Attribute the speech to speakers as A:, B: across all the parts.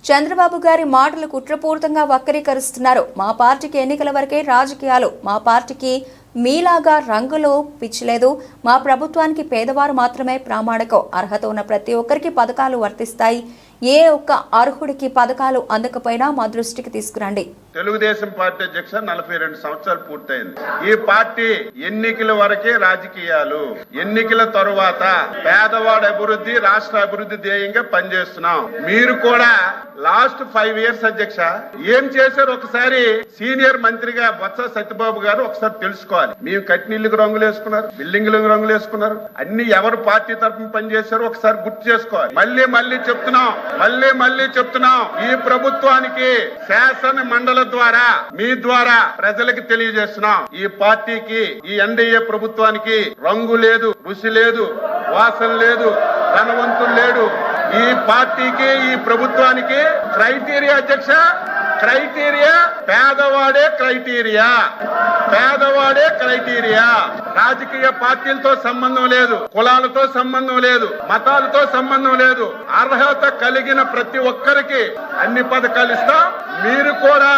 A: చంద్రబాబు గారి మాటలు కుట్రపూరితంగా వక్రీకరిస్తున్నారు. మా పార్టీకి ఎన్నికల వరకే రాజకీయాలు, మా పార్టీకి మీలాగా రంగులో పిచ్చిలేదు, మా ప్రభుత్వానికి పేదవారు మాత్రమే ప్రామాణికం, అర్హత ఉన్న ప్రతి ఒక్కరికి పథకాలు వర్తిస్తాయి, ఏ ఒక్క అర్హుడికి పథకాలు అందకపోయినా మా దృష్టికి తీసుకురండి.
B: తెలుగుదేశం పార్టీ అధ్యక్ష 42 సంవత్సరాలు పూర్తయింది. ఈ పార్టీ ఎన్నికల వరకే రాజకీయాలు, ఎన్నికల తరువాత పేదవాడి అభివృద్ధి, రాష్ట్ర అభివృద్ధి ధ్యేయంగా పనిచేస్తున్నాం. మీరు కూడా లాస్ట్ 5 ఇయర్స్ అధ్యక్ష ఏం చేశారు ఒకసారి సీనియర్ మంత్రిగా బొత్స సత్యబాబు గారు ఒకసారి తెలుసుకోవాలి. మేము కట్టినీళ్ళకి రంగులు వేసుకున్నారు, బిల్డింగ్లకు రంగులు వేసుకున్నారు, అన్ని ఎవరు పార్టీ తరఫున పనిచేశారో ఒకసారి గుర్తు చేసుకోవాలి. మళ్ళీ చెప్తున్నాం ఈ ప్రభుత్వానికి శాసన మండలి ద్వారా మీ ద్వారా ప్రజలకు తెలియజేస్తున్నాం. ఈ పార్టీకి, ఈ ఎన్డీఏ ప్రభుత్వానికి రంగు లేదు, రుచి లేదు, వాసన లేదు, ధనవంతులు లేడు. ఈ పార్టీకి, ఈ ప్రభుత్వానికి క్రైటీరియా అధ్యక్ష, క్రైటీరియా పేదవాడే క్రైటీరియా. రాజకీయ పార్టీలతో సంబంధం లేదు, కులాలతో సంబంధం లేదు, మతాలతో సంబంధం లేదు. అర్హత కలిగిన ప్రతి ఒక్కరికి అన్ని పథకాలు ఇస్తాం. మీరు కూడా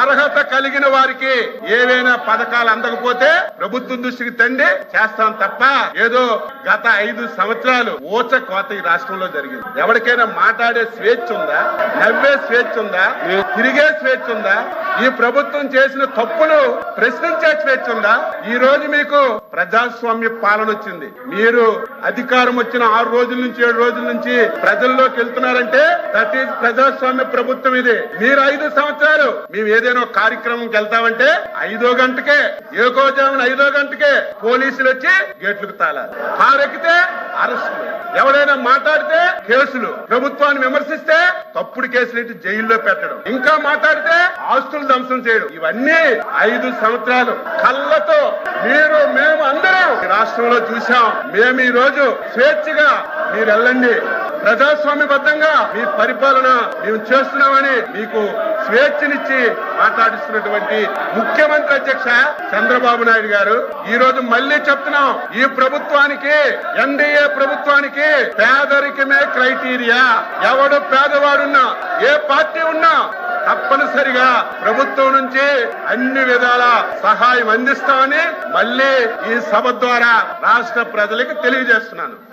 B: అర్హత కలిగిన వారికి ఏవైనా పథకాలు అందకపోతే ప్రభుత్వం దృష్టికి తండి చేస్తాం తప్ప ఏదో గత 5 సంవత్సరాలు ఊచ కోత ఈ రాష్ట్రంలో జరిగింది. ఎవరికైనా మాట్లాడే స్వేచ్ఛ ఉందా? నవ్వే స్వేచ్ఛ ఉందా? తిరిగే స్వేచ్ఛ ఉందా? ఈ ప్రభుత్వం చేసిన తప్పులు ప్రశ్నించే స్వేచ్ఛ ఉందా? ఈ రోజు మీకు ప్రజాస్వామ్య పాలన వచ్చింది. మీరు అధికారం వచ్చిన 6 రోజుల నుంచి 7 రోజుల నుంచి ప్రజల్లోకి వెళ్తున్నారంటే దట్ ఈజ్ ప్రజాస్వామ్య ప్రభుత్వం ఇది. మీరు 5 సంవత్సరాలు మేము ఏదైనా కార్యక్రమంకి వెళ్తామంటే 5వ గంటకే, ఏకోజామున 5వ గంటకే పోలీసులు వచ్చి గేట్లకు తాళాలి. కారెక్కితే అరెస్టులు, ఎవరైనా మాట్లాడితే కేసులు, ప్రభుత్వాన్ని విమర్శిస్తే తప్పుడు కేసులు ఇటు జైల్లో పెట్టడం, ఇంకా మాట్లాడితే ఆస్తులు ధ్వంసం చేయడం. ఇవన్నీ 5 సంవత్సరాలు కళ్ళతో మేము అందరం రాష్ట్రంలో చూసాం. మేము ఈ రోజు స్వేచ్ఛగా మీరు వెళ్ళండి, ప్రజాస్వామ్యబద్ధంగా మీ పరిపాలన మేము చేస్తున్నామని మీకు స్వేచ్ఛనిచ్చి మాట్లాడిస్తున్నటువంటి ముఖ్యమంత్రి అధ్యక్ష చంద్రబాబు నాయుడు గారు ఈ రోజు మళ్ళీ చెప్తున్నాం, ఈ ప్రభుత్వానికి, ఎన్డీఏ ప్రభుత్వానికి పేదరికమే క్రైటీరియా. ఎవడు పేదవాడున్నా, ఏ పార్టీ ఉన్నా తప్పనిసరిగా ప్రభుత్వం నుంచి అన్ని విధాల సహాయం అందిస్తామని మళ్ళీ ఈ సభ ద్వారా రాష్ట్ర ప్రజలకు తెలియజేస్తున్నాను.